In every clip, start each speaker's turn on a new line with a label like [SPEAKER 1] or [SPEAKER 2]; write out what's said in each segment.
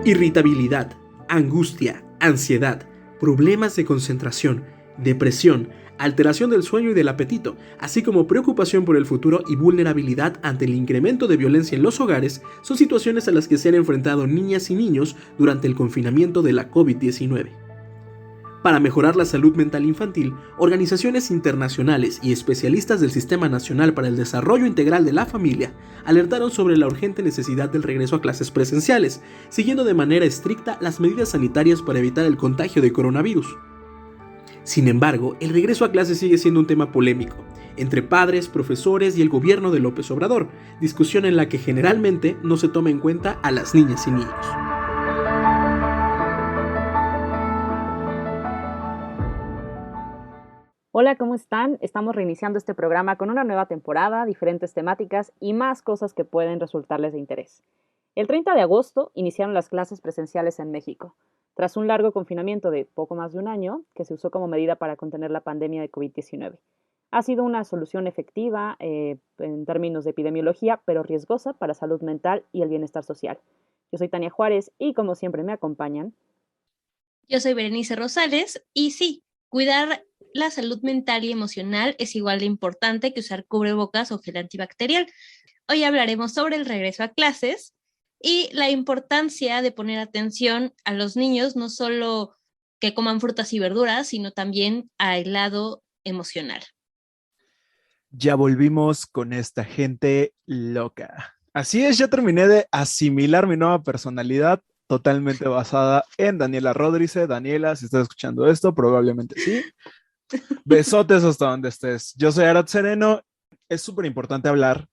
[SPEAKER 1] Irritabilidad, angustia, ansiedad, problemas de concentración, depresión, alteración del sueño y del apetito, así como preocupación por el futuro y vulnerabilidad ante el incremento de violencia en los hogares, son situaciones a las que se han enfrentado niñas y niños durante el confinamiento de la COVID-19. Para mejorar la salud mental infantil, organizaciones internacionales y especialistas del Sistema Nacional para el Desarrollo Integral de la Familia alertaron sobre la urgente necesidad del regreso a clases presenciales, siguiendo de manera estricta las medidas sanitarias para evitar el contagio de coronavirus. Sin embargo, el regreso a clases sigue siendo un tema polémico, entre padres, profesores y el gobierno de López Obrador, discusión en la que generalmente no se toma en cuenta a las niñas y niños.
[SPEAKER 2] Hola, ¿cómo están? Estamos reiniciando este programa con una nueva temporada, diferentes temáticas y más cosas que pueden resultarles de interés. El 30 de agosto iniciaron las clases presenciales en México, tras un largo confinamiento de poco más de un año que se usó como medida para contener la pandemia de COVID-19. Ha sido una solución efectiva en términos de epidemiología, pero riesgosa para salud mental y el bienestar social. Yo soy Tania Juárez y como siempre me acompañan.
[SPEAKER 3] Yo soy Berenice Rosales y sí, cuidar la salud mental y emocional es igual de importante que usar cubrebocas o gel antibacterial. Hoy hablaremos sobre el regreso a clases y la importancia de poner atención a los niños, no solo que coman frutas y verduras, sino también al lado emocional.
[SPEAKER 4] Ya volvimos con esta gente loca. Así es, ya terminé de asimilar mi nueva personalidad totalmente basada en Daniela Rodríguez. Daniela, si estás escuchando esto, probablemente sí. Besotes hasta donde estés. Yo soy Arad Sereno. Es súper importante hablar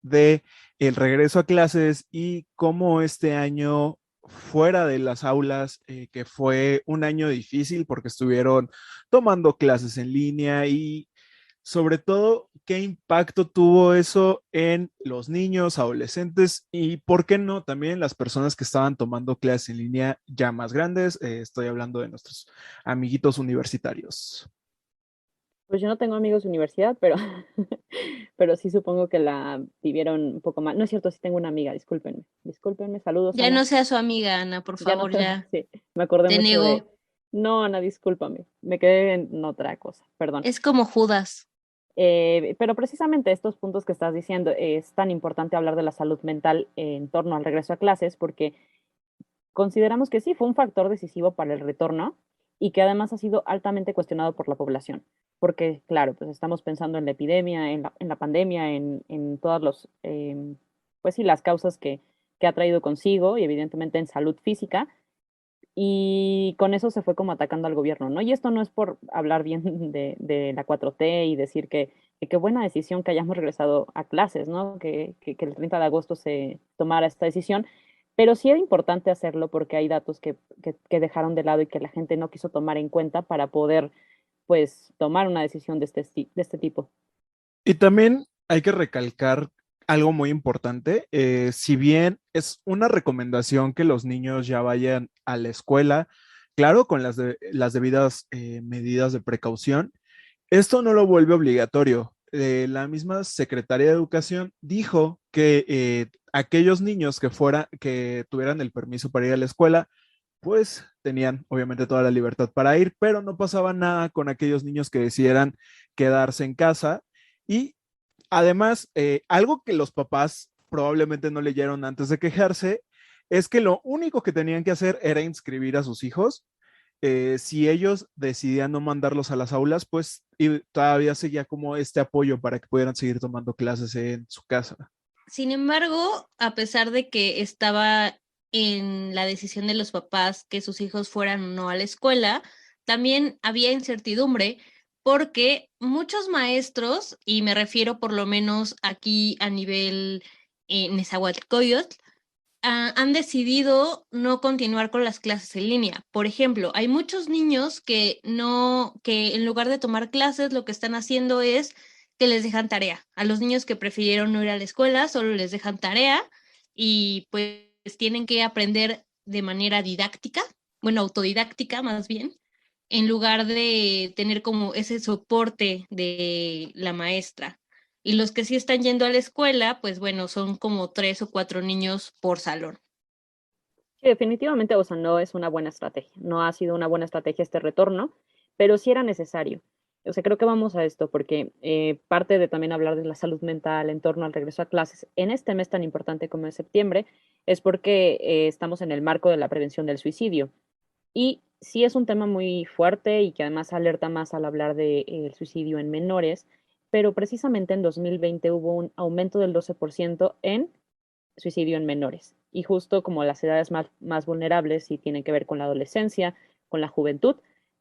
[SPEAKER 4] de el regreso a clases y cómo este año fuera de las aulas, que fue un año difícil porque estuvieron tomando clases en línea y sobre todo, ¿qué impacto tuvo eso en los niños, adolescentes y, por qué no, también las personas que estaban tomando clases en línea ya más grandes? Estoy hablando de nuestros amiguitos universitarios.
[SPEAKER 2] Pues yo no tengo amigos de universidad, pero, pero sí supongo que la vivieron un poco mal. No es cierto, sí tengo una amiga, discúlpenme. Discúlpenme, saludos,
[SPEAKER 3] Ya
[SPEAKER 2] Ana.
[SPEAKER 3] no sea su amiga, Ana, por
[SPEAKER 2] Ya no
[SPEAKER 3] favor,
[SPEAKER 2] sé,
[SPEAKER 3] ya
[SPEAKER 2] sí, me acordé
[SPEAKER 3] te
[SPEAKER 2] mucho de...
[SPEAKER 3] negó.
[SPEAKER 2] No, Ana, discúlpame. Me quedé en otra cosa, perdón.
[SPEAKER 3] Es como Judas.
[SPEAKER 2] Pero precisamente estos puntos que estás diciendo, es tan importante hablar de la salud mental en torno al regreso a clases, porque consideramos que sí fue un factor decisivo para el retorno y que además ha sido altamente cuestionado por la población, porque claro, pues estamos pensando en la epidemia, en la pandemia, en todas los, pues sí, las causas que ha traído consigo y evidentemente en salud física, y con eso se fue como atacando al gobierno, ¿no? Y esto no es por hablar bien de la 4T y decir que qué buena decisión que hayamos regresado a clases, ¿no? Que el 30 de agosto se tomara esta decisión, pero sí era importante hacerlo porque hay datos que dejaron de lado y que la gente no quiso tomar en cuenta para poder, pues, tomar una decisión de este tipo.
[SPEAKER 4] Y también hay que recalcar algo muy importante. Si bien es una recomendación que los niños ya vayan a la escuela, claro, con las debidas medidas de precaución, esto no lo vuelve obligatorio. La misma secretaria de Educación dijo que aquellos niños que tuvieran el permiso para ir a la escuela, pues tenían obviamente toda la libertad para ir, pero no pasaba nada con aquellos niños que decidieran quedarse en casa. Y además, algo que los papás probablemente no leyeron antes de quejarse es que lo único que tenían que hacer era inscribir a sus hijos. Si ellos decidían no mandarlos a las aulas, pues y todavía seguía como este apoyo para que pudieran seguir tomando clases en su casa.
[SPEAKER 3] Sin embargo, a pesar de que estaba en la decisión de los papás que sus hijos fueran o no a la escuela, también había incertidumbre porque muchos maestros, y me refiero por lo menos aquí a nivel Nezahualcóyotl, han decidido no continuar con las clases en línea. Por ejemplo, hay muchos niños que no, que en lugar de tomar clases, lo que están haciendo es que les dejan tarea. A los niños que prefirieron no ir a la escuela, solo les dejan tarea y pues tienen que aprender de manera didáctica, bueno, autodidáctica más bien, en lugar de tener como ese soporte de la maestra. Y los que sí están yendo a la escuela, pues bueno, son como 3 o 4 niños por salón.
[SPEAKER 2] Sí, definitivamente, o sea, no es una buena estrategia. No ha sido una buena estrategia este retorno, pero sí era necesario. O sea, creo que vamos a esto porque parte de también hablar de la salud mental en torno al regreso a clases en este mes tan importante como es septiembre es porque estamos en el marco de la prevención del suicidio. Y sí es un tema muy fuerte y que además alerta más al hablar del suicidio en menores, pero precisamente en 2020 hubo un aumento del 12% en suicidio en menores. Y justo como las edades más vulnerables sí tienen que ver con la adolescencia, con la juventud,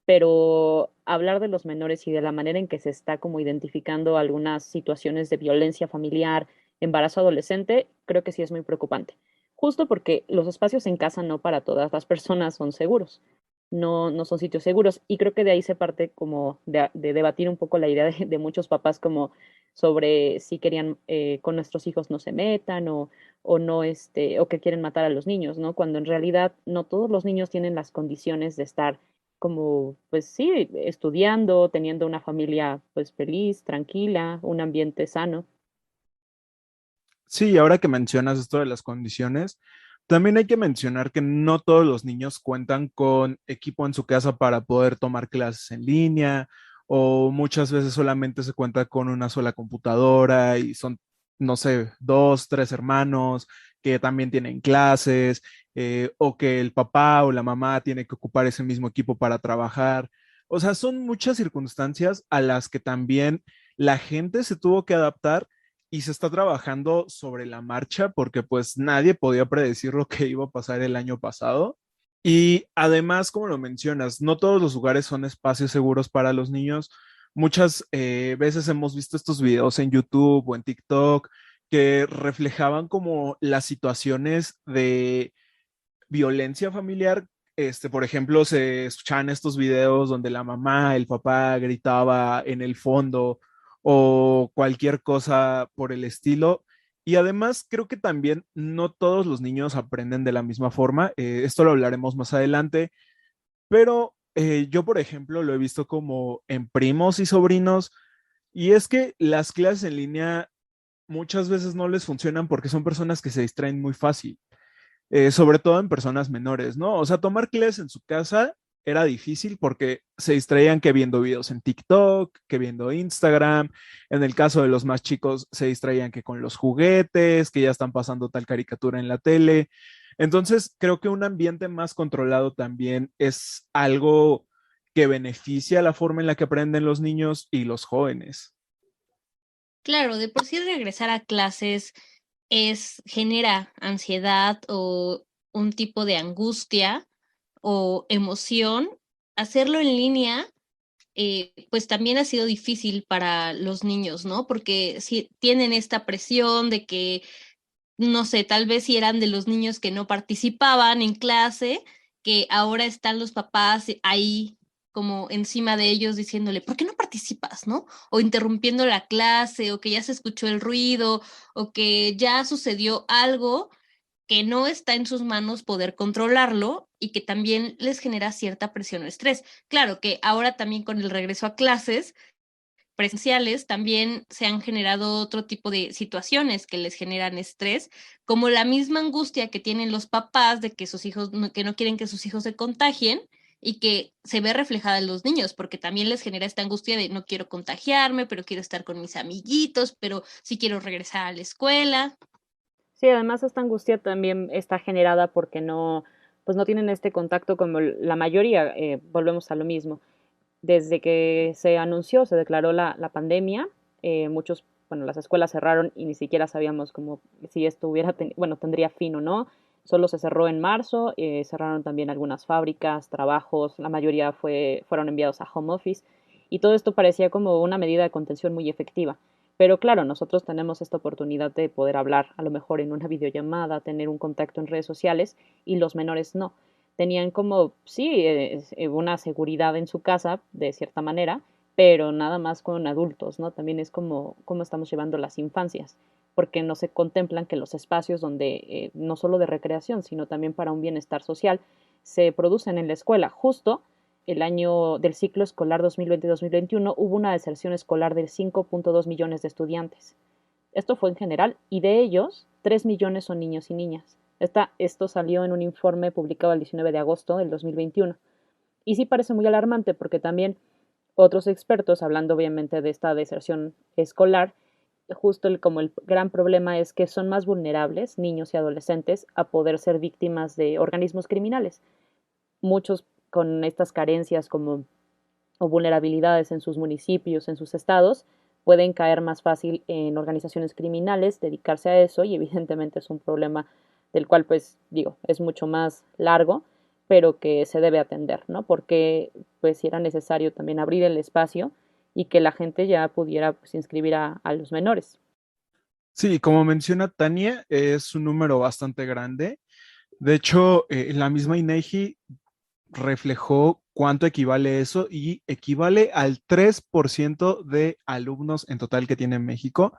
[SPEAKER 2] pero hablar de los menores y de la manera en que se está como identificando algunas situaciones de violencia familiar, embarazo adolescente, creo que sí es muy preocupante. Justo porque los espacios en casa no para todas las personas son seguros. No son sitios seguros. Y creo que de ahí se parte como de debatir un poco la idea de muchos papás como sobre si querían con nuestros hijos no se metan o no o que quieren matar a los niños, ¿no? Cuando en realidad no todos los niños tienen las condiciones de estar como, pues sí, estudiando, teniendo una familia pues feliz, tranquila, un ambiente sano.
[SPEAKER 4] Sí, ahora que mencionas esto de las condiciones, también hay que mencionar que no todos los niños cuentan con equipo en su casa para poder tomar clases en línea, o muchas veces solamente se cuenta con una sola computadora y son, no sé, dos, tres hermanos que también tienen clases, o que el papá o la mamá tiene que ocupar ese mismo equipo para trabajar. O sea, son muchas circunstancias a las que también la gente se tuvo que adaptar y se está trabajando sobre la marcha porque pues nadie podía predecir lo que iba a pasar el año pasado. Y además, como lo mencionas, no todos los lugares son espacios seguros para los niños. Muchas veces hemos visto estos videos en YouTube o en TikTok que reflejaban como las situaciones de violencia familiar. Por ejemplo, se escuchaban estos videos donde la mamá, el papá gritaba en el fondo o cualquier cosa por el estilo. Y además creo que también no todos los niños aprenden de la misma forma. Esto lo hablaremos más adelante, pero yo, por ejemplo, lo he visto como en primos y sobrinos. Y es que las clases en línea muchas veces no les funcionan porque son personas que se distraen muy fácil, sobre todo en personas menores, ¿no? O sea, tomar clases en su casa era difícil porque se distraían que viendo videos en TikTok, que viendo Instagram. En el caso de los más chicos, se distraían que con los juguetes, que ya están pasando tal caricatura en la tele. Entonces, creo que un ambiente más controlado también es algo que beneficia la forma en la que aprenden los niños y los jóvenes.
[SPEAKER 3] Claro, de por sí regresar a clases genera ansiedad o un tipo de angustia o emoción. Hacerlo en línea, pues también ha sido difícil para los niños, ¿no? Porque si tienen esta presión de que, no sé, tal vez si eran de los niños que no participaban en clase, que ahora están los papás ahí como encima de ellos diciéndole, ¿por qué no participas, no? O interrumpiendo la clase, o que ya se escuchó el ruido, o que ya sucedió algo que no está en sus manos poder controlarlo y que también les genera cierta presión o estrés. Claro que ahora también con el regreso a clases presenciales también se han generado otro tipo de situaciones que les generan estrés, como la misma angustia que tienen los papás de que sus hijos, que no quieren que sus hijos se contagien y que se ve reflejada en los niños, porque también les genera esta angustia de no quiero contagiarme, pero quiero estar con mis amiguitos, pero sí quiero regresar a la escuela.
[SPEAKER 2] Sí, además esta angustia también está generada porque no, pues no tienen este contacto como la mayoría, volvemos a lo mismo. Desde que se anunció, se declaró la pandemia, muchos, bueno, las escuelas cerraron y ni siquiera sabíamos como si esto hubiera, bueno, tendría fin o no. Solo se cerró en marzo, cerraron también algunas fábricas, trabajos, la mayoría fueron enviados a home office y todo esto parecía como una medida de contención muy efectiva. Pero claro, nosotros tenemos esta oportunidad de poder hablar a lo mejor en una videollamada, tener un contacto en redes sociales y los menores no. Tenían como, sí, una seguridad en su casa, de cierta manera, pero nada más con adultos, ¿no? También es como cómo estamos llevando las infancias, porque no se contemplan que los espacios donde, no solo de recreación, sino también para un bienestar social, se producen en la escuela. Justo el año del ciclo escolar 2020-2021 hubo una deserción escolar de 5.2 millones de estudiantes. Esto fue en general, y de ellos, 3 millones son niños y niñas. Esto salió en un informe publicado el 19 de agosto del 2021. Y sí parece muy alarmante porque también otros expertos, hablando obviamente de esta deserción escolar, justo como el gran problema es que son más vulnerables, niños y adolescentes, a poder ser víctimas de organismos criminales. Muchos con estas carencias como o vulnerabilidades en sus municipios, en sus estados, pueden caer más fácil en organizaciones criminales, dedicarse a eso y evidentemente es un problema del cual pues digo, es mucho más largo, pero que se debe atender, ¿no? Porque pues era necesario también abrir el espacio y que la gente ya pudiera pues, inscribir a los menores.
[SPEAKER 4] Sí, como menciona Tania, es un número bastante grande. De hecho, la misma INEGI reflejó cuánto equivale eso y equivale al 3% de alumnos en total que tiene México,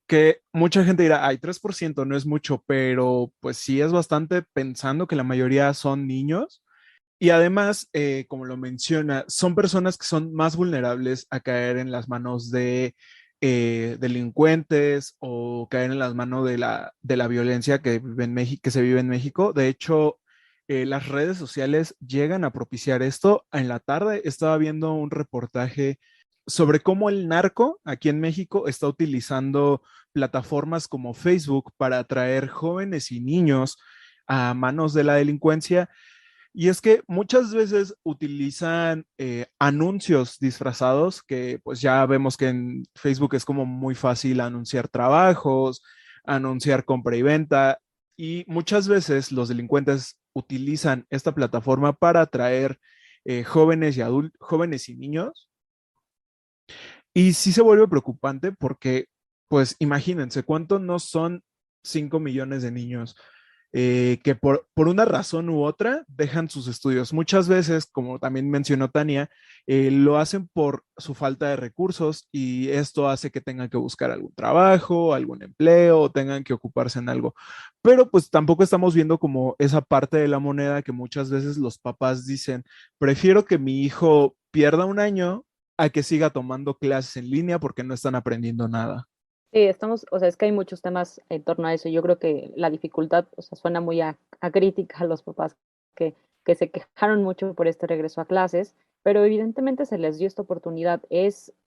[SPEAKER 4] que mucha gente dirá, ay, 3% no es mucho, pero pues sí es bastante pensando que la mayoría son niños. Y además, como lo menciona, son personas que son más vulnerables a caer en las manos de delincuentes o caer en las manos de la violencia que, vive en México, que se vive en México. De hecho, las redes sociales llegan a propiciar esto. En la tarde estaba viendo un reportaje sobre cómo el narco aquí en México está utilizando plataformas como Facebook para atraer jóvenes y niños a manos de la delincuencia, y es que muchas veces utilizan anuncios disfrazados, que pues ya vemos que en Facebook es como muy fácil anunciar trabajos, anunciar compra y venta, y muchas veces los delincuentes utilizan esta plataforma para atraer jóvenes y jóvenes y niños. Y sí se vuelve preocupante porque, pues imagínense, ¿cuántos no son 5 millones de niños que por una razón u otra dejan sus estudios? Muchas veces, como también mencionó Tania, lo hacen por su falta de recursos y esto hace que tengan que buscar algún trabajo, algún empleo, o tengan que ocuparse en algo. Pero pues tampoco estamos viendo como esa parte de la moneda que muchas veces los papás dicen, prefiero que mi hijo pierda un año a que siga tomando clases en línea porque no están aprendiendo nada.
[SPEAKER 2] Sí, estamos, o sea, es que hay muchos temas en torno a eso. Yo creo que la dificultad, o sea, suena muy a crítica a los papás que se quejaron mucho por este regreso a clases, pero evidentemente se les dio esta oportunidad.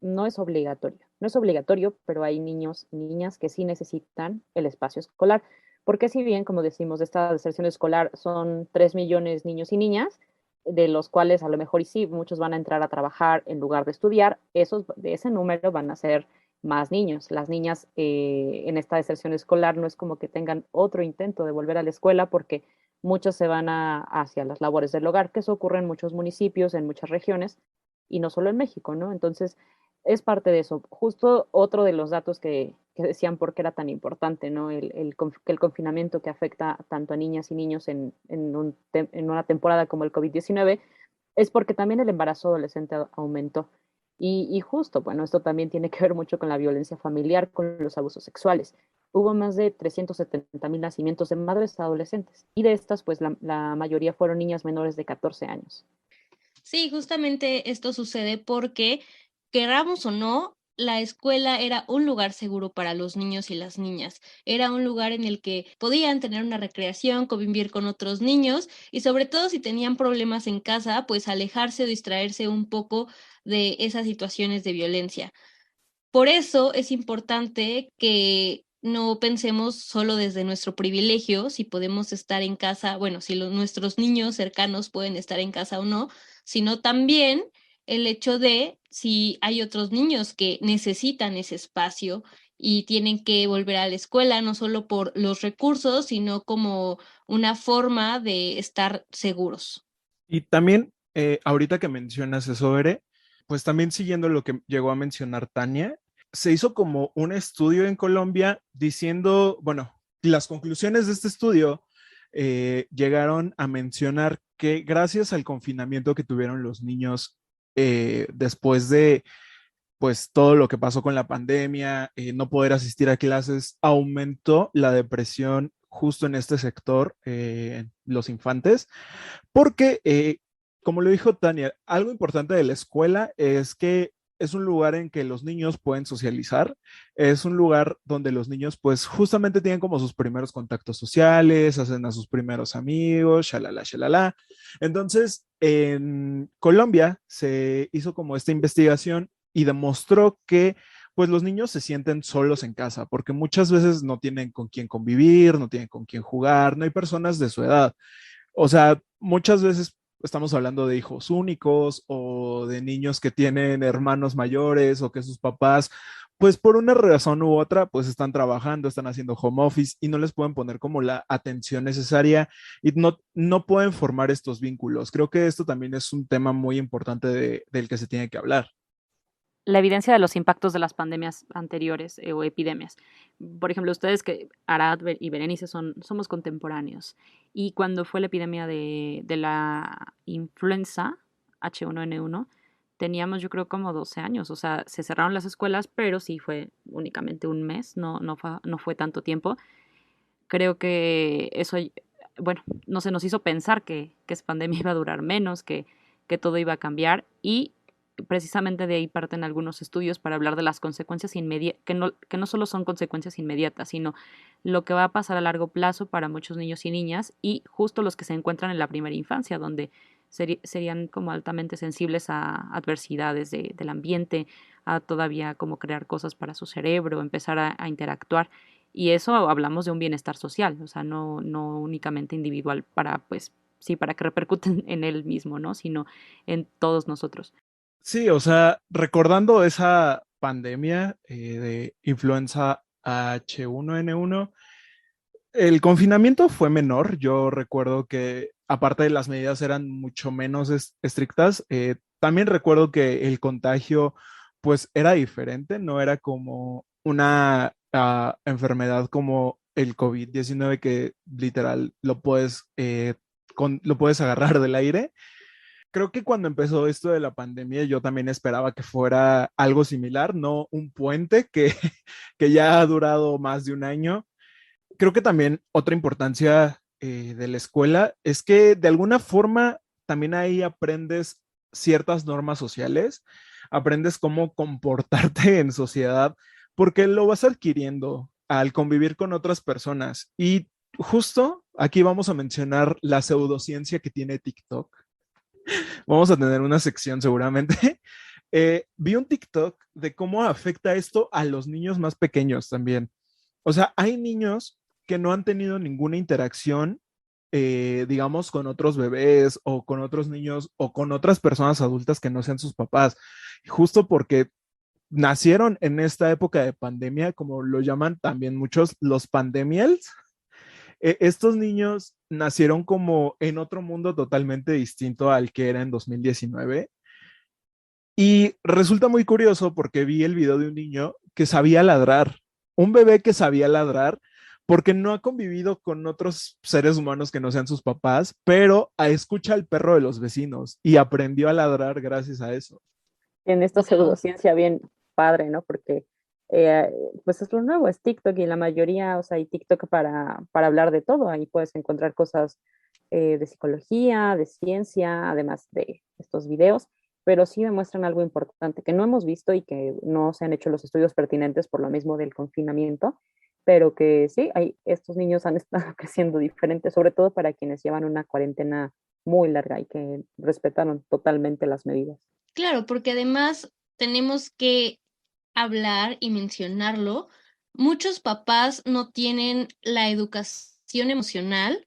[SPEAKER 2] No es obligatorio, no es obligatorio, pero hay niños y niñas que sí necesitan el espacio escolar, porque si bien, como decimos, de esta deserción escolar son 3 millones niños y niñas, de los cuales a lo mejor y sí, muchos van a entrar a trabajar en lugar de estudiar, de ese número van a ser más niños. Las niñas en esta deserción escolar no es como que tengan otro intento de volver a la escuela porque muchos se van hacia las labores del hogar, que eso ocurre en muchos municipios, en muchas regiones y no solo en México, ¿no? Entonces, es parte de eso. Justo otro de los datos que decían por qué era tan importante, ¿no? Que el confinamiento que afecta tanto a niñas y niños en una temporada como el COVID-19 es porque también el embarazo adolescente aumentó. Y justo, bueno, esto también tiene que ver mucho con la violencia familiar, con los abusos sexuales. Hubo más de 370,000 nacimientos de madres adolescentes y de estas, pues la mayoría fueron niñas menores de 14 años.
[SPEAKER 3] Sí, justamente esto sucede porque, queramos o no, la escuela era un lugar seguro para los niños y las niñas. Era un lugar en el que podían tener una recreación, convivir con otros niños y sobre todo si tenían problemas en casa, pues alejarse o distraerse un poco de esas situaciones de violencia. Por eso es importante que no pensemos solo desde nuestro privilegio, si podemos estar en casa, bueno, si nuestros niños cercanos pueden estar en casa o no, sino también el hecho de si hay otros niños que necesitan ese espacio y tienen que volver a la escuela, no solo por los recursos, sino como una forma de estar seguros.
[SPEAKER 4] Y también, ahorita que mencionas eso, Bere, pues también siguiendo lo que llegó a mencionar Tania, se hizo como un estudio en Colombia diciendo, bueno, las conclusiones de este estudio llegaron a mencionar que gracias al confinamiento que tuvieron los niños después de pues todo lo que pasó con la pandemia, no poder asistir a clases, aumentó la depresión justo en este sector, los infantes, porque, como lo dijo Tania, algo importante de la escuela es que es un lugar en que los niños pueden socializar, es un lugar donde los niños pues justamente tienen como sus primeros contactos sociales, hacen a sus primeros amigos, shalala, shalala. Entonces, en Colombia se hizo como esta investigación y demostró que pues los niños se sienten solos en casa, porque muchas veces no tienen con quién convivir, no tienen con quién jugar, no hay personas de su edad. O sea, muchas veces estamos hablando de hijos únicos o de niños que tienen hermanos mayores o que sus papás, pues por una razón u otra, pues están trabajando, están haciendo home office y no les pueden poner como la atención necesaria y no pueden formar estos vínculos. Creo que esto también es un tema muy importante del que se tiene que hablar.
[SPEAKER 2] La evidencia de los impactos de las pandemias anteriores o epidemias. Por ejemplo, ustedes que Arad y Berenice somos contemporáneos. Y cuando fue la epidemia de la influenza H1N1, teníamos yo creo como 12 años. O sea, se cerraron las escuelas, pero sí fue únicamente un mes, no fue tanto tiempo. Creo que eso, bueno, no se nos hizo pensar que esa pandemia iba a durar menos, que todo iba a cambiar y precisamente de ahí parten algunos estudios para hablar de las consecuencias inmediatas, que no solo son consecuencias inmediatas, sino lo que va a pasar a largo plazo para muchos niños y niñas y justo los que se encuentran en la primera infancia, donde serían como altamente sensibles a adversidades del ambiente, a todavía como crear cosas para su cerebro, empezar a interactuar. Y eso hablamos de un bienestar social, o sea, no únicamente individual para, pues, sí, para que repercuten en él mismo, ¿no? Sino en todos nosotros.
[SPEAKER 4] Sí, o sea, recordando esa pandemia de influenza H1N1, el confinamiento fue menor. Yo recuerdo que aparte de las medidas eran mucho menos estrictas. También recuerdo que el contagio pues era diferente, no era como una enfermedad como el COVID-19 que literal lo puedes agarrar del aire. Creo que cuando empezó esto de la pandemia, yo también esperaba que fuera algo similar, no un puente que, que ya ha durado más de un año. Creo que también otra importancia de la escuela es que de alguna forma también ahí aprendes ciertas normas sociales, aprendes cómo comportarte en sociedad, porque lo vas adquiriendo al convivir con otras personas. Y justo aquí vamos a mencionar la pseudociencia que tiene TikTok. Vamos a tener una sección seguramente. Vi un TikTok de cómo afecta esto a los niños más pequeños también. O sea, hay niños que no han tenido ninguna interacción, digamos, con otros bebés o con otros niños o con otras personas adultas que no sean sus papás, justo porque nacieron en esta época de pandemia, como lo llaman también muchos, los pandemials. Estos niños nacieron como en otro mundo totalmente distinto al que era en 2019. Y resulta muy curioso porque vi el video de un niño que sabía ladrar, un bebé que sabía ladrar porque no ha convivido con otros seres humanos que no sean sus papás, pero escucha al perro de los vecinos y aprendió a ladrar gracias a eso.
[SPEAKER 2] En esta pseudociencia bien padre, ¿no? Porque eh, pues es lo nuevo, es TikTok y la mayoría, o sea, hay TikTok para hablar de todo. Ahí puedes encontrar cosas de psicología, de ciencia, además de estos videos, pero sí demuestran algo importante que no hemos visto y que no se han hecho los estudios pertinentes por lo mismo del confinamiento, pero que sí, estos niños han estado creciendo diferentes, sobre todo para quienes llevan una cuarentena muy larga y que respetaron totalmente las medidas.
[SPEAKER 3] Claro, porque además tenemos que hablar y mencionarlo. Muchos papás no tienen la educación emocional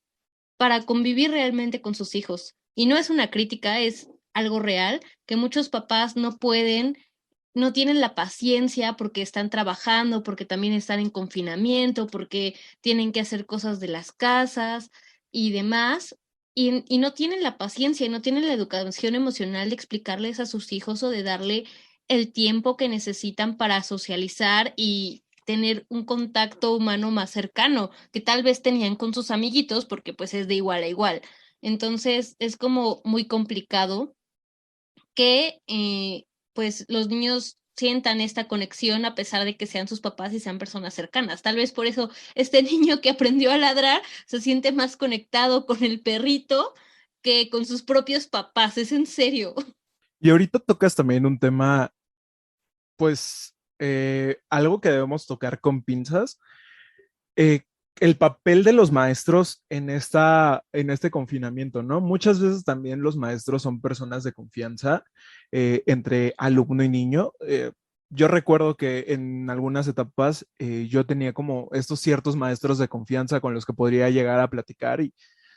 [SPEAKER 3] para convivir realmente con sus hijos. Y no es una crítica, es algo real, que muchos papás no pueden, no tienen la paciencia porque están trabajando, porque también están en confinamiento, porque tienen que hacer cosas de las casas y demás. Y no tienen la paciencia y no tienen la educación emocional de explicarles a sus hijos o de darle el tiempo que necesitan para socializar y tener un contacto humano más cercano, que tal vez tenían con sus amiguitos, porque pues es de igual a igual. Entonces es como muy complicado que pues los niños sientan esta conexión a pesar de que sean sus papás y sean personas cercanas. Tal vez por eso este niño que aprendió a ladrar se siente más conectado con el perrito que con sus propios papás. Es en serio.
[SPEAKER 4] Y ahorita tocas también un tema pues algo que debemos tocar con pinzas, eh, el papel de los maestros en este confinamiento, ¿no? Muchas veces también los maestros son personas de confianza entre alumno y niño. Yo recuerdo que en algunas etapas yo tenía como estos ciertos maestros de confianza con los que podría llegar a platicar y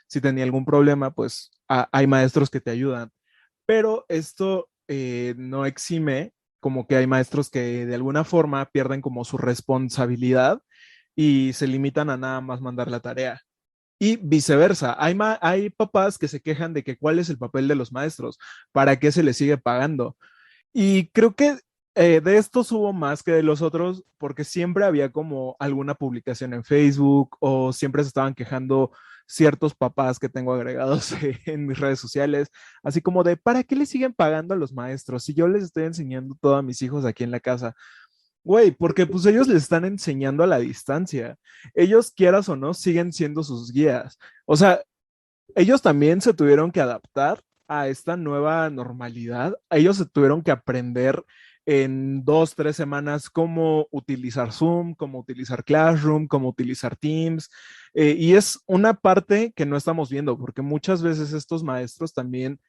[SPEAKER 4] si tenía algún problema, pues hay maestros que te ayudan. Pero esto no exime como que hay maestros que de alguna forma pierden como su responsabilidad y se limitan a nada más mandar la tarea. Y viceversa, hay papás que se quejan de que cuál es el papel de los maestros, para qué se les sigue pagando. Y creo que de estos hubo más que de los otros, porque siempre había como alguna publicación en Facebook o siempre se estaban quejando ciertos papás que tengo agregados en mis redes sociales, así como de, ¿para qué le siguen pagando a los maestros si yo les estoy enseñando todo a mis hijos aquí en la casa? Güey, porque pues ellos les están enseñando a la distancia. Ellos, quieras o no, siguen siendo sus guías. O sea, ellos también se tuvieron que adaptar a esta nueva normalidad. Ellos se tuvieron que aprender en 2, 3 semanas cómo utilizar Zoom, cómo utilizar Classroom, cómo utilizar Teams. Y es una parte que no estamos viendo, porque muchas veces estos maestros también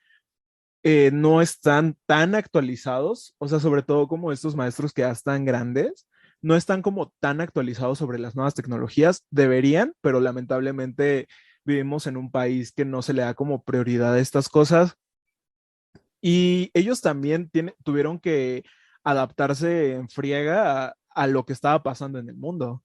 [SPEAKER 4] no están tan actualizados, o sea, sobre todo como estos maestros que ya están grandes, no están como tan actualizados sobre las nuevas tecnologías. Deberían, pero lamentablemente vivimos en un país que no se le da como prioridad a estas cosas y ellos también tuvieron que adaptarse en friega a lo que estaba pasando en el mundo.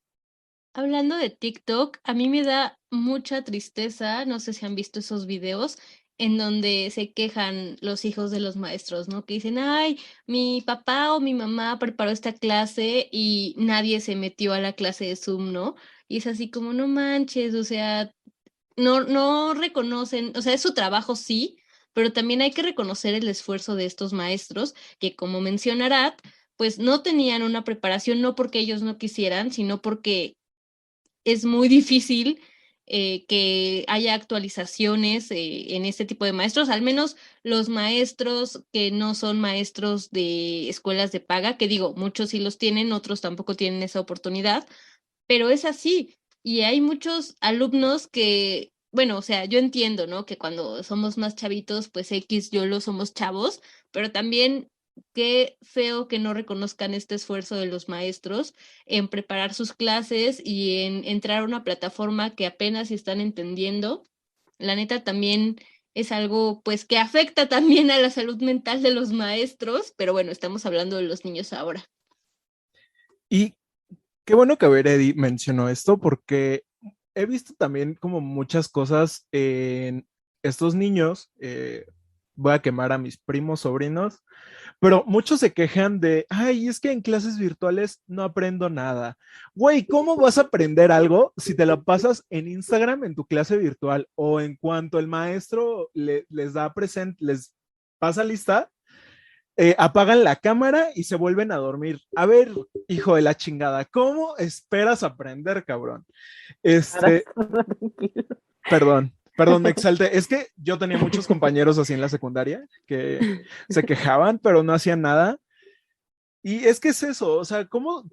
[SPEAKER 3] Hablando de TikTok, a mí me da mucha tristeza, no sé si han visto esos videos en donde se quejan los hijos de los maestros, ¿no? Que dicen, ay, mi papá o mi mamá preparó esta clase y nadie se metió a la clase de Zoom, ¿no? Y es así como, no manches, o sea, no reconocen, o sea, es su trabajo, sí, pero también hay que reconocer el esfuerzo de estos maestros que, como menciona Arat, pues no tenían una preparación, no porque ellos no quisieran, sino porque es muy difícil que haya actualizaciones en este tipo de maestros, al menos los maestros que no son maestros de escuelas de paga, que digo, muchos sí los tienen, otros tampoco tienen esa oportunidad, pero es así. Y hay muchos alumnos que, bueno, o sea, yo entiendo, ¿no? Que cuando somos más chavitos, pues X, yo lo somos chavos, pero también qué feo que no reconozcan este esfuerzo de los maestros en preparar sus clases y en entrar a una plataforma que apenas están entendiendo. La neta también es algo, pues, que afecta también a la salud mental de los maestros, pero bueno, estamos hablando de los niños ahora.
[SPEAKER 4] Y qué bueno que Veredi mencionó esto porque he visto también como muchas cosas en estos niños. Voy a quemar a mis primos, sobrinos, pero muchos se quejan de, ay, es que en clases virtuales no aprendo nada. Güey, ¿cómo vas a aprender algo si te la pasas en Instagram en tu clase virtual o en cuanto el maestro les da presente, les pasa lista? Apagan la cámara y se vuelven a dormir. A ver, hijo de la chingada, ¿cómo esperas aprender, cabrón?
[SPEAKER 2] Ahora
[SPEAKER 4] Este, perdón, me exalté. Es que yo tenía muchos compañeros así en la secundaria que se quejaban, pero no hacían nada. Y es que es eso, o sea, ¿cómo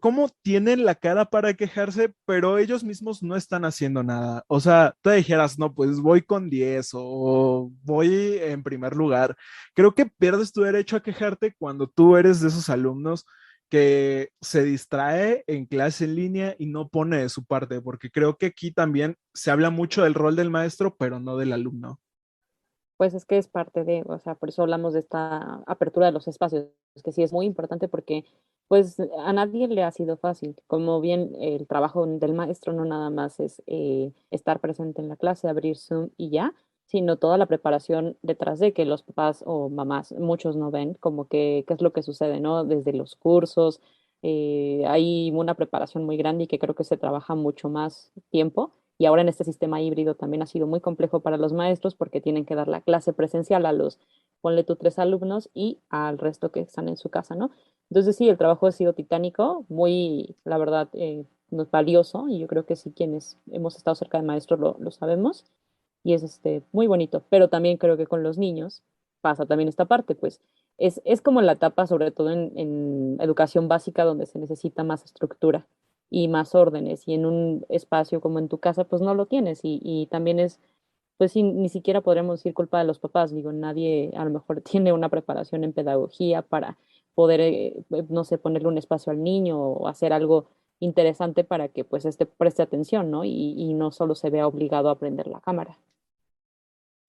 [SPEAKER 4] tienen la cara para quejarse, pero ellos mismos no están haciendo nada? O sea, tú dijeras, no, pues voy con 10 o voy en primer lugar. Creo que pierdes tu derecho a quejarte cuando tú eres de esos alumnos que se distrae en clase en línea y no pone de su parte, porque creo que aquí también se habla mucho del rol del maestro, pero no del alumno.
[SPEAKER 2] Pues es que es parte de, o sea, por eso hablamos de esta apertura de los espacios, que sí es muy importante porque pues a nadie le ha sido fácil. Como bien el trabajo del maestro no nada más es estar presente en la clase, abrir Zoom y ya, sino toda la preparación detrás de que los papás o mamás, muchos no ven, como que qué es lo que sucede, ¿no? Desde los cursos, hay una preparación muy grande y que creo que se trabaja mucho más tiempo. Y ahora en este sistema híbrido también ha sido muy complejo para los maestros porque tienen que dar la clase presencial a los, ponle tú 3 alumnos y al resto que están en su casa, ¿no? Entonces sí, el trabajo ha sido titánico, muy, la verdad, no es valioso y yo creo que sí quienes hemos estado cerca de maestros lo sabemos y es muy bonito, pero también creo que con los niños pasa también esta parte, pues es como la etapa, sobre todo en educación básica, donde se necesita más estructura y más órdenes, y en un espacio como en tu casa, pues no lo tienes, y también es, pues sí, ni siquiera podríamos decir culpa de los papás, digo, nadie a lo mejor tiene una preparación en pedagogía para poder, no sé, ponerle un espacio al niño o hacer algo interesante para que pues preste atención, ¿no? Y no solo se vea obligado a aprender la cámara.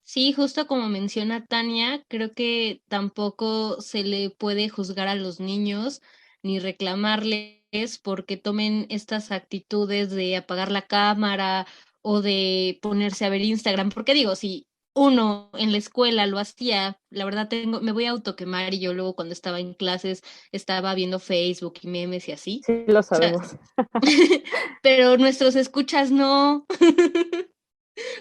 [SPEAKER 3] Sí, justo como menciona Tania, creo que tampoco se le puede juzgar a los niños ni reclamarles porque tomen estas actitudes de apagar la cámara o de ponerse a ver Instagram. Porque digo, si uno en la escuela lo hacía, la verdad me voy a autoquemar y yo luego cuando estaba en clases estaba viendo Facebook y memes y así.
[SPEAKER 2] Sí, lo
[SPEAKER 3] O sea,
[SPEAKER 2] sabemos.
[SPEAKER 3] pero nuestros escuchas no.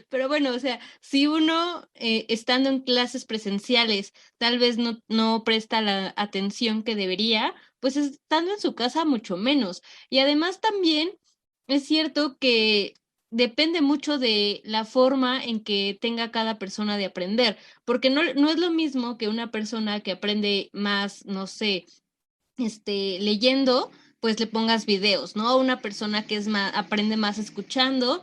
[SPEAKER 3] Pero bueno, o sea, si uno estando en clases presenciales tal vez no presta la atención que debería, pues estando en su casa mucho menos. Y además también es cierto que depende mucho de la forma en que tenga cada persona de aprender, porque no es lo mismo que una persona que aprende más, no sé, leyendo, pues le pongas videos, ¿no? A una persona que es más, aprende más escuchando,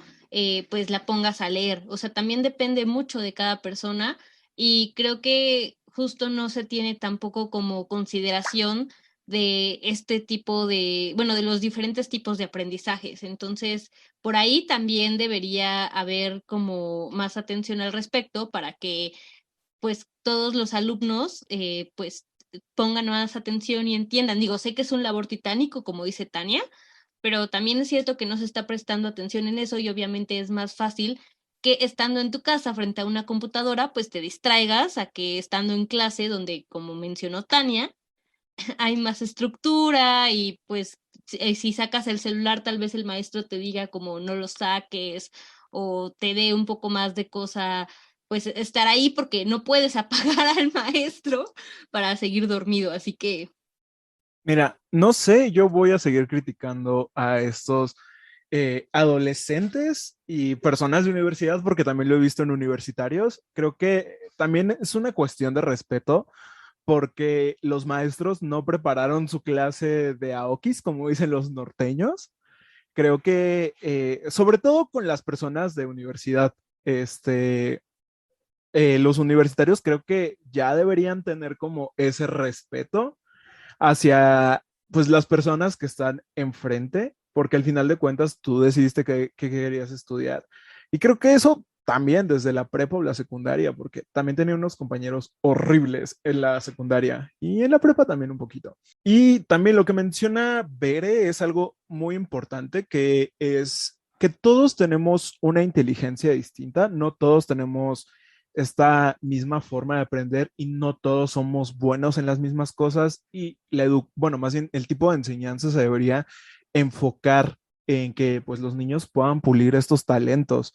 [SPEAKER 3] pues la pongas a leer. O sea, también depende mucho de cada persona y creo que justo no se tiene tampoco como consideración de este tipo de, bueno, de los diferentes tipos de aprendizajes. Entonces, por ahí también debería haber como más atención al respecto para que pues todos los alumnos pues pongan más atención y entiendan. Digo, sé que es un labor titánico, como dice Tania, pero también es cierto que no se está prestando atención en eso y obviamente es más fácil que estando en tu casa frente a una computadora, pues te distraigas a que estando en clase donde, como mencionó Tania, hay más estructura y pues si sacas el celular, tal vez el maestro te diga como no lo saques o te dé un poco más de cosa, pues estar ahí porque no puedes apagar al maestro para seguir dormido. Así que
[SPEAKER 4] Mira, no sé, yo voy a seguir criticando a estos adolescentes y personas de universidad porque también lo he visto en universitarios. Creo que también es una cuestión de respeto porque los maestros no prepararon su clase de aokis, como dicen los norteños. Creo que, sobre todo con las personas de universidad, los universitarios creo que ya deberían tener como ese respeto hacia pues las personas que están enfrente, porque al final de cuentas tú decidiste que querías estudiar. Y creo que eso también desde la prepa o la secundaria, porque también tenía unos compañeros horribles en la secundaria y en la prepa también un poquito. Y también lo que menciona Bere es algo muy importante, que es que todos tenemos una inteligencia distinta, no todos tenemos esta misma forma de aprender y no todos somos buenos en las mismas cosas y bueno, más bien el tipo de enseñanza se debería enfocar en que pues los niños puedan pulir estos talentos.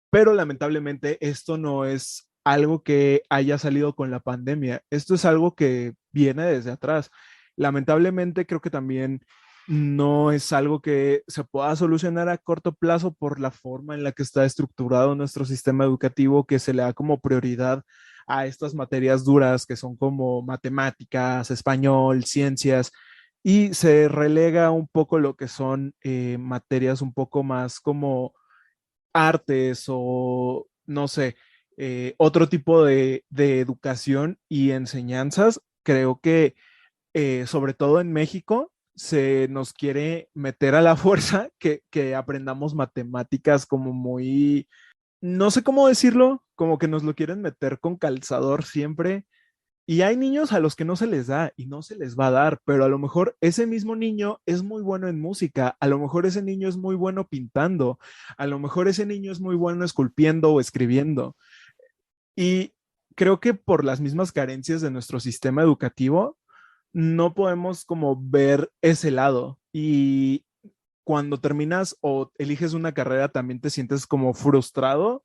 [SPEAKER 4] Pero lamentablemente esto no es algo que haya salido con la pandemia, esto es algo que viene desde atrás. Lamentablemente creo que también no es algo que se pueda solucionar a corto plazo por la forma en la que está estructurado nuestro sistema educativo, que se le da como prioridad a estas materias duras que son como matemáticas, español, ciencias, y se relega un poco lo que son materias un poco más como artes o no sé, otro tipo de educación y enseñanzas. Creo que sobre todo en México se nos quiere meter a la fuerza que aprendamos matemáticas como muy, no sé cómo decirlo, como que nos lo quieren meter con calzador siempre. Y hay niños a los que no se les da y no se les va a dar, pero a lo mejor ese mismo niño es muy bueno en música, a lo mejor ese niño es muy bueno pintando, a lo mejor ese niño es muy bueno esculpiendo o escribiendo. Y creo que por las mismas carencias de nuestro sistema educativo, no podemos como ver ese lado. Y cuando terminas o eliges una carrera, también te sientes como frustrado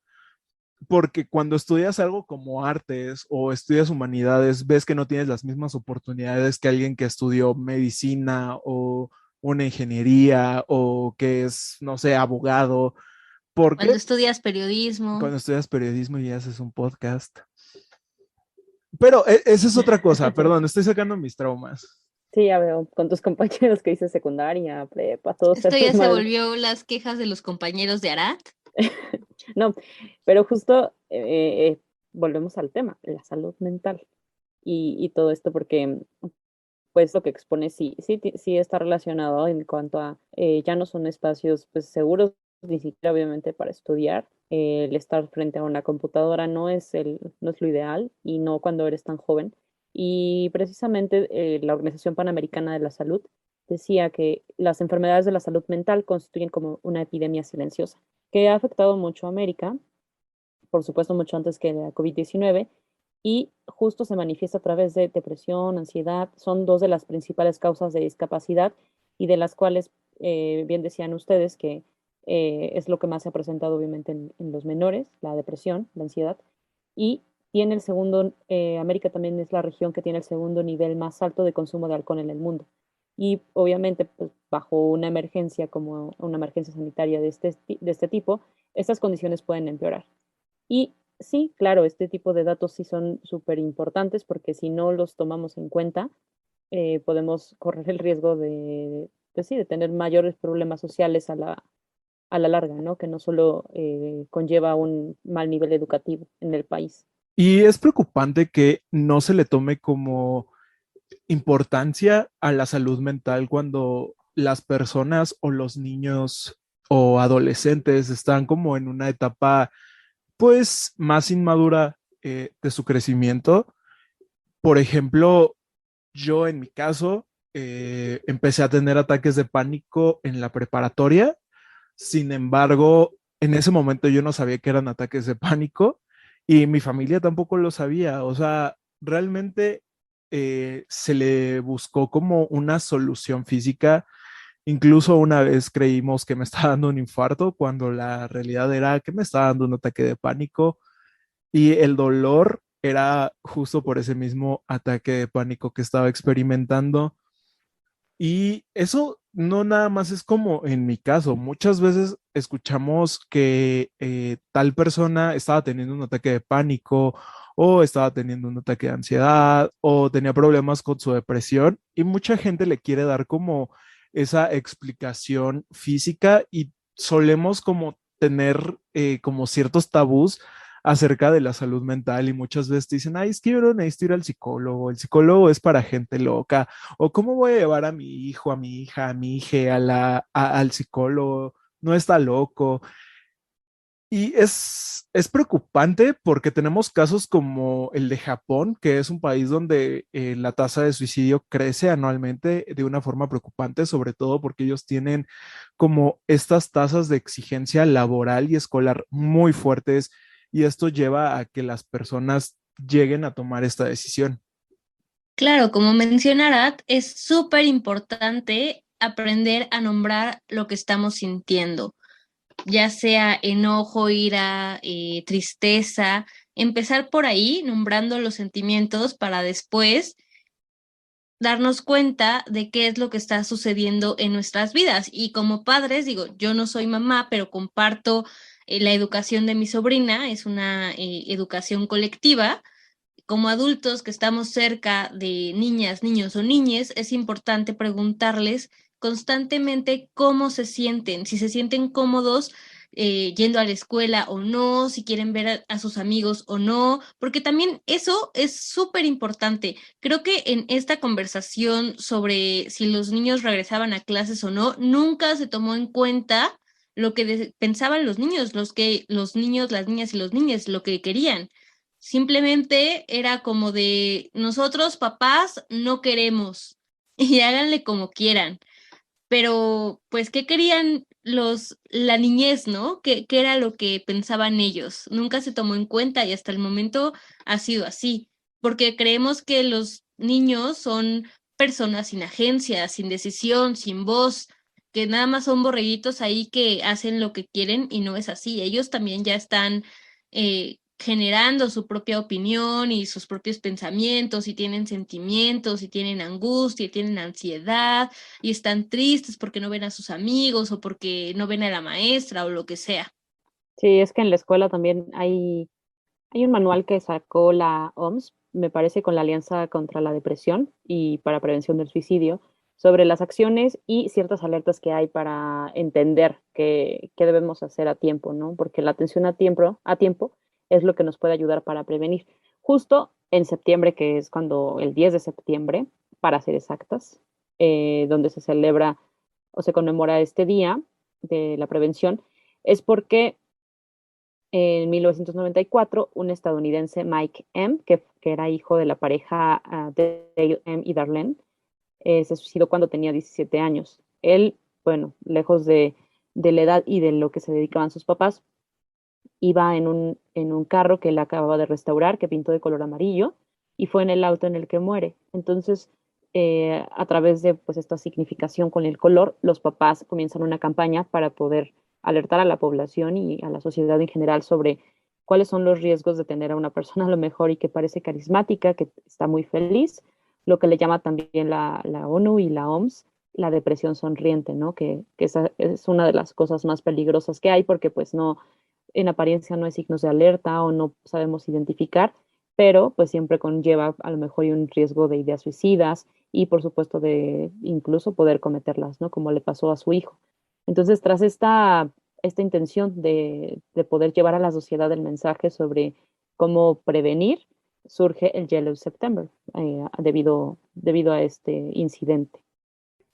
[SPEAKER 4] porque cuando estudias algo como artes o estudias humanidades, ves que no tienes las mismas oportunidades que alguien que estudió medicina o una ingeniería o que es, no sé, abogado.
[SPEAKER 3] cuando
[SPEAKER 4] Porque
[SPEAKER 3] estudias periodismo,
[SPEAKER 4] cuando estudias periodismo y haces un podcast. Pero esa es otra cosa, perdón, estoy sacando mis traumas.
[SPEAKER 2] Sí, ya veo, con tus compañeros que hice secundaria, prepa, todos
[SPEAKER 3] Esto ya
[SPEAKER 2] esos
[SPEAKER 3] se
[SPEAKER 2] mal.
[SPEAKER 3] volvió las quejas de los compañeros de Arat.
[SPEAKER 2] No, pero justo volvemos al tema, la salud mental y todo esto, porque pues lo que expone sí está relacionado en cuanto a ya no son espacios pues seguros, ni siquiera obviamente para estudiar. El estar frente a una computadora no es lo ideal y no cuando eres tan joven. Y precisamente la Organización Panamericana de la Salud decía que las enfermedades de la salud mental constituyen como una epidemia silenciosa que ha afectado mucho a América, por supuesto mucho antes que la COVID-19, y justo se manifiesta a través de depresión, ansiedad, son dos de las principales causas de discapacidad y de las cuales, bien decían ustedes, que es lo que más se ha presentado obviamente en los menores, la depresión, la ansiedad, y tiene el segundo, América también es la región que tiene el segundo nivel más alto de consumo de alcohol en el mundo. Y obviamente, pues, bajo una emergencia como una emergencia sanitaria de este tipo, estas condiciones pueden empeorar. Y sí, claro, este tipo de datos sí son súper importantes porque si no los tomamos en cuenta, podemos correr el riesgo pues sí, de tener mayores problemas sociales a la larga, ¿no? Que no solo conlleva un mal nivel educativo en el país.
[SPEAKER 4] Y es preocupante que no se le tome como importancia a la salud mental cuando las personas o los niños o adolescentes están como en una etapa pues más inmadura de su crecimiento. Por ejemplo, yo en mi caso empecé a tener ataques de pánico en la preparatoria. Sin embargo, en ese momento yo no sabía que eran ataques de pánico y mi familia tampoco lo sabía. O sea, realmente se le buscó como una solución física. Incluso una vez creímos que me estaba dando un infarto cuando la realidad era que me estaba dando un ataque de pánico y el dolor era justo por ese mismo ataque de pánico que estaba experimentando. Y eso no nada más es como en mi caso. Muchas veces escuchamos que tal persona estaba teniendo un ataque de pánico o estaba teniendo un ataque de ansiedad o tenía problemas con su depresión y mucha gente le quiere dar como esa explicación física y solemos como tener como ciertos tabús acerca de la salud mental y muchas veces te dicen, ay, es que yo no necesito ir al psicólogo, el psicólogo es para gente loca o cómo voy a llevar a mi hijo, a mi hija, a mi hija al psicólogo, no está loco. Y es preocupante porque tenemos casos como el de Japón, que es un país donde la tasa de suicidio crece anualmente de una forma preocupante, sobre todo porque ellos tienen como estas tasas de exigencia laboral y escolar muy fuertes y esto lleva a que las personas lleguen a tomar esta decisión.
[SPEAKER 3] Claro, como menciona Arat, es súper importante aprender a nombrar lo que estamos sintiendo, ya sea enojo, ira, tristeza, empezar por ahí, nombrando los sentimientos para después darnos cuenta de qué es lo que está sucediendo en nuestras vidas. Y como padres, digo, yo no soy mamá, pero comparto la educación de mi sobrina, es una educación colectiva. Como adultos que estamos cerca de niñas, niños o niñes, es importante preguntarles constantemente cómo se sienten, si se sienten cómodos yendo a la escuela o no, si quieren ver a sus amigos o no, porque también eso es súper importante. Creo que en esta conversación sobre si los niños regresaban a clases o no, nunca se tomó en cuenta lo que pensaban los niños, los niños, las niñas y los niños, lo que querían. Simplemente era como de nosotros, papás, no queremos y háganle como quieran. Pero, pues, ¿qué querían la niñez, ¿no? ¿Qué era lo que pensaban ellos? Nunca se tomó en cuenta y hasta el momento ha sido así, porque creemos que los niños son personas sin agencia, sin decisión, sin voz, que nada más son borreguitos ahí que hacen lo que quieren y no es así. Ellos también ya están generando su propia opinión y sus propios pensamientos y tienen sentimientos y tienen angustia y tienen ansiedad y están tristes porque no ven a sus amigos o porque no ven a la maestra o lo que sea.
[SPEAKER 2] Sí, es que en la escuela también hay un manual que sacó la OMS me parece, con la Alianza contra la Depresión y para Prevención del Suicidio, sobre las acciones y ciertas alertas que hay para entender qué debemos hacer a tiempo, ¿no? Porque la atención a tiempo es lo que nos puede ayudar para prevenir. Justo en septiembre, que es cuando el 10 de septiembre, para ser exactas, donde se celebra o se conmemora este día de la prevención, es porque en 1994 un estadounidense, Mike M., que era hijo de la pareja Dale M. y Darlene, se suicidó cuando tenía 17 años. Él, bueno, lejos de la edad y de lo que se dedicaban sus papás, iba en un carro que él acababa de restaurar, que pintó de color amarillo, y fue en el auto en el que muere. Entonces, a través de pues, esta significación con el color, los papás comienzan una campaña para poder alertar a la población y a la sociedad en general sobre cuáles son los riesgos de tener a una persona a lo mejor y que parece carismática, que está muy feliz, lo que le llama también la ONU y la OMS la depresión sonriente, ¿no? Que esa es una de las cosas más peligrosas que hay porque pues no, en apariencia no hay signos de alerta o no sabemos identificar, pero pues siempre conlleva a lo mejor un riesgo de ideas suicidas y por supuesto de incluso poder cometerlas, ¿no? Como le pasó a su hijo. Entonces, tras esta intención de poder llevar a la sociedad el mensaje sobre cómo prevenir, surge el Yellow September debido a este incidente.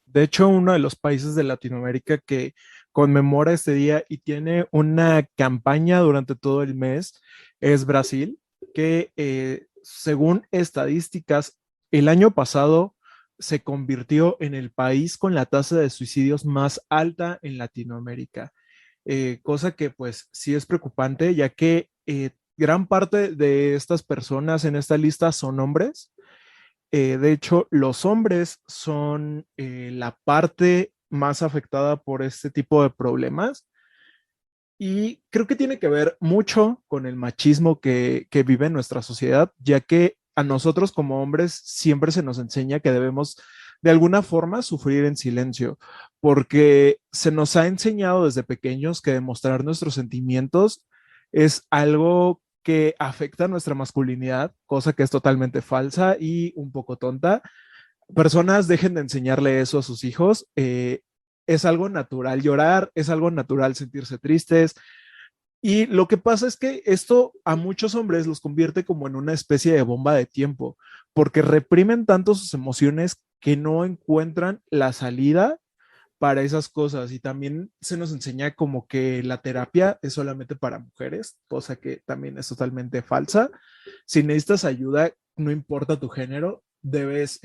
[SPEAKER 4] De hecho, uno de los países de Latinoamérica que conmemora este día y tiene una campaña durante todo el mes es Brasil, que según estadísticas, el año pasado se convirtió en el país con la tasa de suicidios más alta en Latinoamérica. Cosa que pues sí es preocupante, ya que gran parte de estas personas en esta lista son hombres. De hecho, los hombres son la parte más afectada por este tipo de problemas y creo que tiene que ver mucho con el machismo que vive en nuestra sociedad, ya que a nosotros como hombres siempre se nos enseña que debemos de alguna forma sufrir en silencio, porque se nos ha enseñado desde pequeños que demostrar nuestros sentimientos es algo que afecta nuestra masculinidad, cosa que es totalmente falsa y un poco tonta. Personas dejen de enseñarle eso a sus hijos. Es algo natural llorar, es algo natural sentirse tristes. Y lo que pasa es que esto a muchos hombres los convierte como en una especie de bomba de tiempo, porque reprimen tanto sus emociones que no encuentran la salida para esas cosas. Y también se nos enseña como que la terapia es solamente para mujeres, cosa que también es totalmente falsa. Si necesitas ayuda, no importa tu género, debes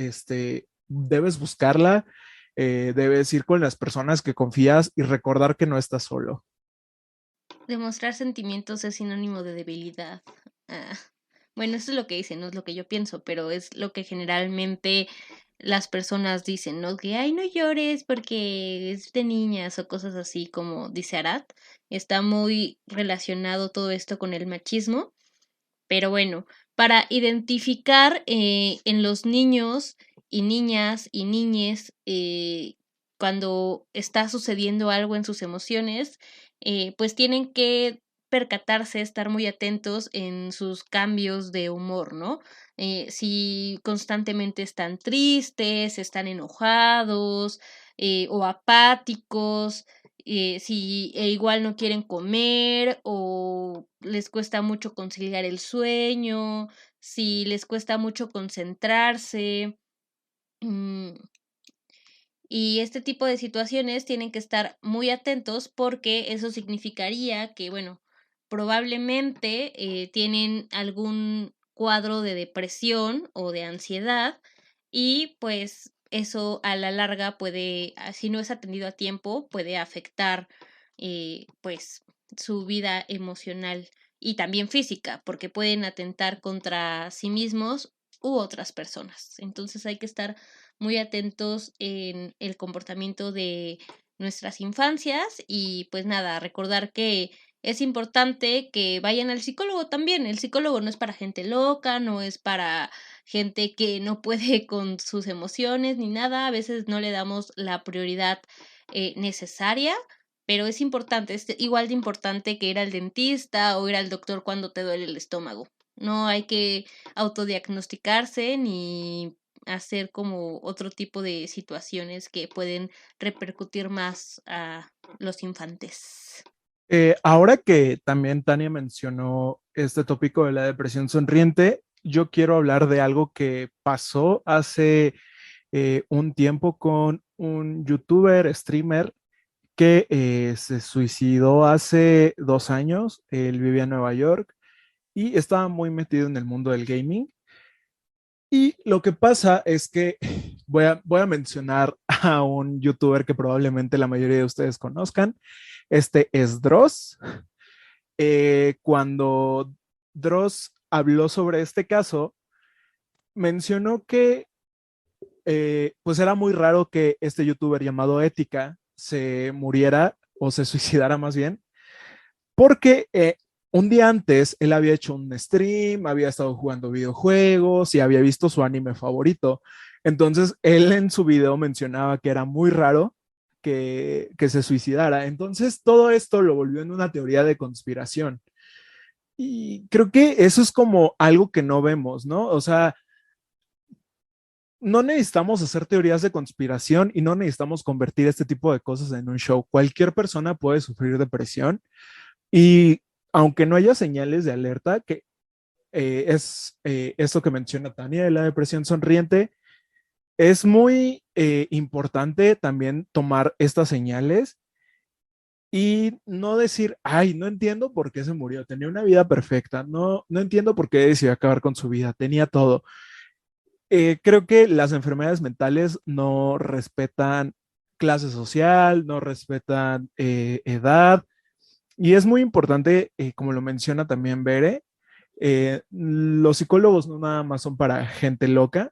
[SPEAKER 4] buscarla, debes ir con las personas que confías y recordar que no estás solo.
[SPEAKER 3] Demostrar sentimientos es sinónimo de debilidad. Ah, bueno, eso es lo que dicen, no es lo que yo pienso, pero es lo que generalmente las personas dicen, ¿no? Que, ay, no llores porque es de niñas o cosas así, como dice Arad. Está muy relacionado todo esto con el machismo. Pero bueno, para identificar en los niños y niñas y niñes cuando está sucediendo algo en sus emociones, pues tienen que percatarse, estar muy atentos en sus cambios de humor, ¿no? Si constantemente están tristes, están enojados o apáticos, si igual no quieren comer o les cuesta mucho conciliar el sueño, si les cuesta mucho concentrarse. mm, Y este tipo de situaciones tienen que estar muy atentos porque eso significaría que, bueno, probablemente tienen algún cuadro de depresión o de ansiedad y pues eso a la larga puede, si no es atendido a tiempo, puede afectar pues su vida emocional y también física porque pueden atentar contra sí mismos u otras personas. Entonces hay que estar muy atentos en el comportamiento de nuestras infancias y pues nada, recordar que es importante que vayan al psicólogo también. El psicólogo no es para gente loca, no es para gente que no puede con sus emociones ni nada. A veces no le damos la prioridad necesaria, pero es importante, es igual de importante que ir al dentista o ir al doctor cuando te duele el estómago. No hay que autodiagnosticarse ni hacer como otro tipo de situaciones que pueden repercutir más a los infantes.
[SPEAKER 4] Ahora que también Tania mencionó este tópico de la depresión sonriente, yo quiero hablar de algo que pasó hace un tiempo con un youtuber, streamer, que se suicidó hace 2 años. Él vivía en Nueva York y estaba muy metido en el mundo del gaming. Y lo que pasa es que voy a mencionar a un youtuber que probablemente la mayoría de ustedes conozcan. Este es Dross. Cuando Dross habló sobre este caso, mencionó que pues era muy raro que este youtuber llamado Ética se muriera o se suicidara más bien, porque un día antes él había hecho un stream, había estado jugando videojuegos y había visto su anime favorito. Entonces él en su video mencionaba que era muy raro que se suicidara. Entonces todo esto lo volvió en una teoría de conspiración. Y creo que eso es como algo que no vemos, ¿no? O sea, no necesitamos hacer teorías de conspiración y no necesitamos convertir este tipo de cosas en un show. Cualquier persona puede sufrir depresión y aunque no haya señales de alerta, que es esto que menciona Tania de la depresión sonriente, es muy importante también tomar estas señales y no decir, ay, no entiendo por qué se murió, tenía una vida perfecta, no entiendo por qué decidió acabar con su vida, tenía todo. Creo que las enfermedades mentales no respetan clase social, no respetan edad, y es muy importante, como lo menciona también Bere, los psicólogos no nada más son para gente loca,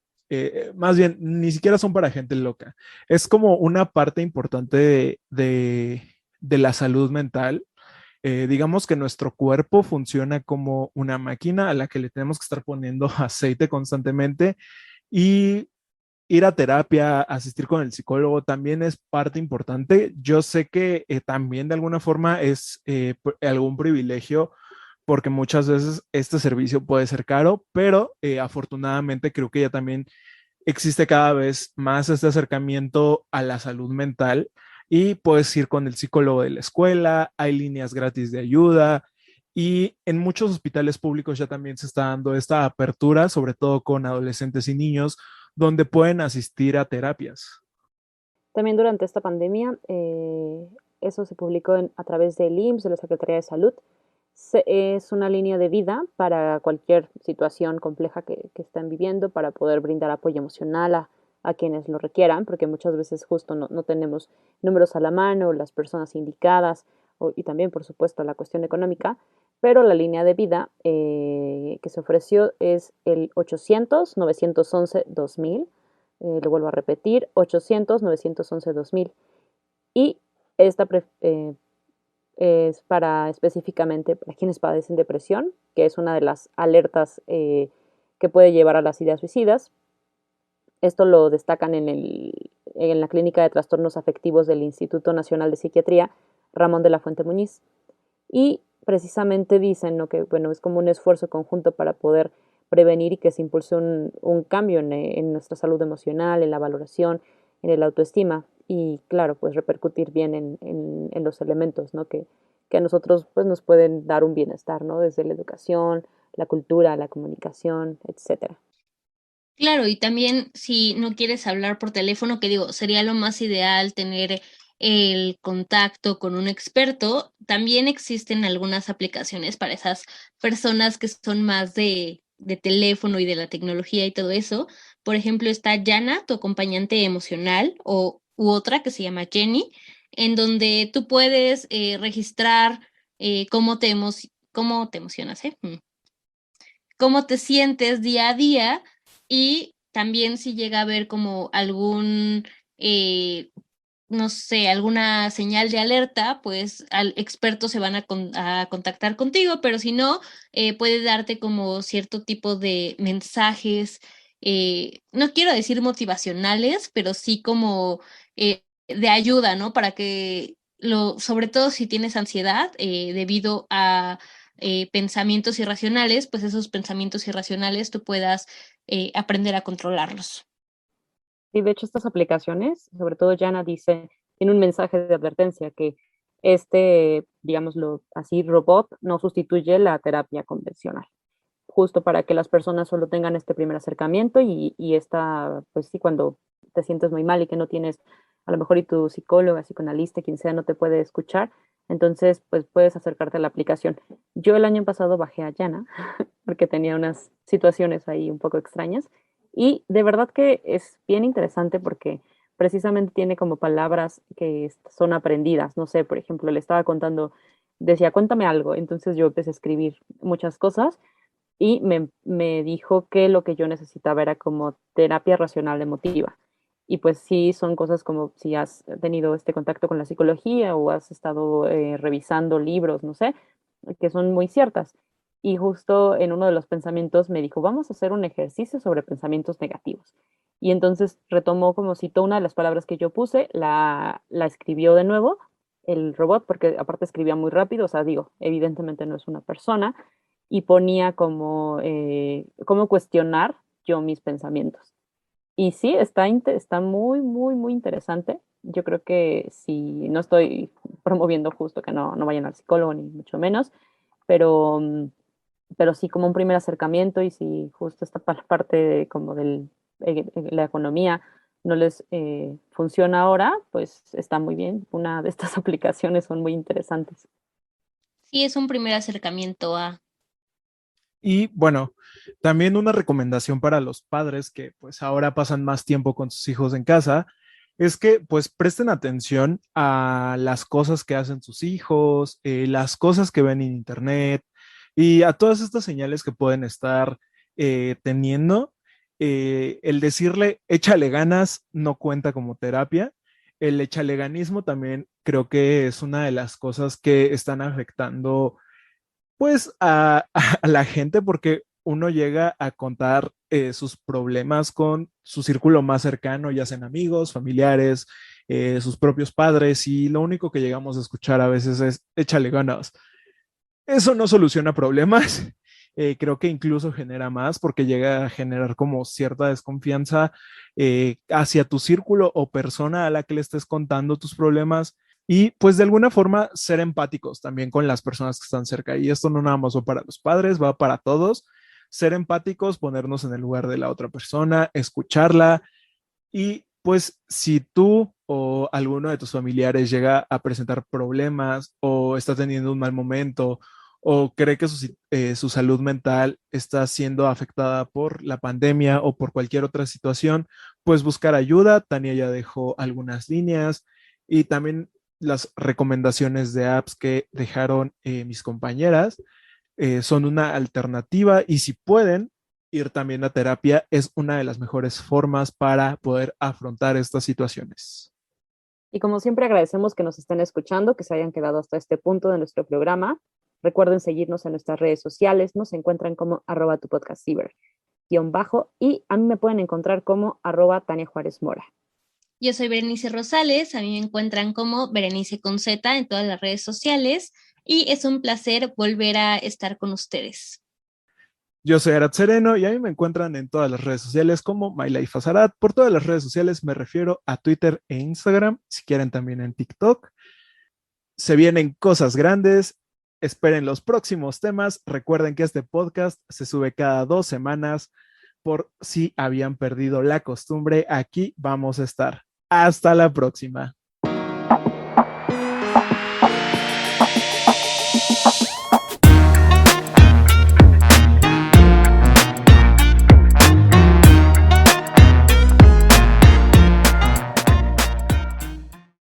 [SPEAKER 4] más bien, ni siquiera son para gente loca. Es como una parte importante de la salud mental. Digamos que nuestro cuerpo funciona como una máquina a la que le tenemos que estar poniendo aceite constantemente y ir a terapia, asistir con el psicólogo también es parte importante. Yo sé que también de alguna forma es algún privilegio porque muchas veces este servicio puede ser caro, pero afortunadamente creo que ya también existe cada vez más este acercamiento a la salud mental y puedes ir con el psicólogo de la escuela, hay líneas gratis de ayuda y en muchos hospitales públicos ya también se está dando esta apertura, sobre todo con adolescentes y niños, donde pueden asistir a terapias.
[SPEAKER 2] También durante esta pandemia, eso se publicó a través del IMSS, de la Secretaría de Salud. Es una línea de vida para cualquier situación compleja que estén viviendo, para poder brindar apoyo emocional a quienes lo requieran, porque muchas veces justo no tenemos números a la mano, las personas indicadas, y también, por supuesto, la cuestión económica, pero la línea de vida que se ofreció es el 800-911-2000, lo vuelvo a repetir, 800-911-2000, y esta es para específicamente para quienes padecen depresión, que es una de las alertas que puede llevar a las ideas suicidas. Esto lo destacan en la Clínica de Trastornos Afectivos del Instituto Nacional de Psiquiatría, Ramón de la Fuente Muñiz. Y precisamente dicen, ¿no?, que bueno, es como un esfuerzo conjunto para poder prevenir y que se impulse un cambio en nuestra salud emocional, en la valoración, en el autoestima y claro, pues repercutir bien en los elementos, ¿no?, que a nosotros pues nos pueden dar un bienestar, ¿no?, desde la educación, la cultura, la comunicación, etcétera.
[SPEAKER 3] Claro, y también si no quieres hablar por teléfono, que digo, sería lo más ideal tener el contacto con un experto, también existen algunas aplicaciones para esas personas que son más de teléfono y de la tecnología y todo eso. Por ejemplo, está Yana, tu acompañante emocional, u otra que se llama Jenny, en donde tú puedes registrar cómo te emocionas, ¿eh? Cómo te sientes día a día y también si llega a haber como no sé, alguna señal de alerta, pues al experto se van a contactar contigo, pero si no, puede darte como cierto tipo de mensajes, no quiero decir motivacionales, pero sí como de ayuda, ¿no? Para que sobre todo si tienes ansiedad, debido pensamientos irracionales, pues esos pensamientos irracionales tú puedas aprender a controlarlos.
[SPEAKER 2] Y de hecho estas aplicaciones, sobre todo Jana dice, tiene un mensaje de advertencia que digámoslo así, robot no sustituye la terapia convencional, justo para que las personas solo tengan este primer acercamiento y pues sí, cuando te sientes muy mal y que no tienes, a lo mejor y tu psicóloga, psicoanalista, quien sea, no te puede escuchar, entonces pues puedes acercarte a la aplicación. Yo el año pasado bajé a Jana porque tenía unas situaciones ahí un poco extrañas y de verdad que es bien interesante porque precisamente tiene como palabras que son aprendidas. No sé, por ejemplo, le estaba contando, decía, cuéntame algo. Entonces yo empecé a escribir muchas cosas y me dijo que lo que yo necesitaba era como terapia racional emotiva. Y pues sí, son cosas como si has tenido este contacto con la psicología o has estado revisando libros, no sé, que son muy ciertas. Y justo en uno de los pensamientos me dijo, vamos a hacer un ejercicio sobre pensamientos negativos. Y entonces retomó como citó una de las palabras que yo puse, la escribió de nuevo el robot, porque aparte escribía muy rápido, o sea, digo, evidentemente no es una persona, y ponía como cómo cuestionar yo mis pensamientos. Y sí, está muy, muy, muy interesante. Yo creo que si no estoy promoviendo justo que no vayan al psicólogo, ni mucho menos, pero, pero sí como un primer acercamiento y si justo esta parte como de la economía no les funciona ahora, pues está muy bien. Una de estas aplicaciones son muy interesantes.
[SPEAKER 3] Sí, es un primer acercamiento a...
[SPEAKER 4] Y bueno, también una recomendación para los padres que pues ahora pasan más tiempo con sus hijos en casa es que pues presten atención a las cosas que hacen sus hijos, las cosas que ven en internet y a todas estas señales que pueden estar teniendo. El decirle échale ganas no cuenta como terapia. El echaleganismo también creo que es una de las cosas que están afectando pues a la gente porque uno llega a contar sus problemas con su círculo más cercano, ya sean amigos, familiares, sus propios padres, y lo único que llegamos a escuchar a veces es échale ganas. Eso no soluciona problemas, creo que incluso genera más porque llega a generar como cierta desconfianza hacia tu círculo o persona a la que le estés contando tus problemas y pues de alguna forma ser empáticos también con las personas que están cerca. Y esto no nada más va para los padres, va para todos. Ser empáticos, ponernos en el lugar de la otra persona, escucharla y pues si tú o alguno de tus familiares llega a presentar problemas o está teniendo un mal momento o cree que su salud mental está siendo afectada por la pandemia o por cualquier otra situación, pues buscar ayuda. Tania ya dejó algunas líneas y también las recomendaciones de apps que dejaron mis compañeras son una alternativa y si pueden ir también a terapia es una de las mejores formas para poder afrontar estas situaciones.
[SPEAKER 2] Y como siempre agradecemos que nos estén escuchando, que se hayan quedado hasta este punto de nuestro programa. Recuerden seguirnos en nuestras redes sociales, nos encuentran como @tu podcast ciber _ y a mí me pueden encontrar como @Tania Juárez Mora.
[SPEAKER 3] Yo soy Berenice Rosales, a mí me encuentran como Berenice con Z en todas las redes sociales y es un placer volver a estar con ustedes.
[SPEAKER 4] Yo soy Arat Sereno y a mí me encuentran en todas las redes sociales como My Life as Arat. Por todas las redes sociales me refiero a Twitter e Instagram, si quieren también en TikTok. Se vienen cosas grandes, esperen los próximos temas. Recuerden que este podcast se sube cada 2 semanas. Por si habían perdido la costumbre, aquí vamos a estar. Hasta la próxima.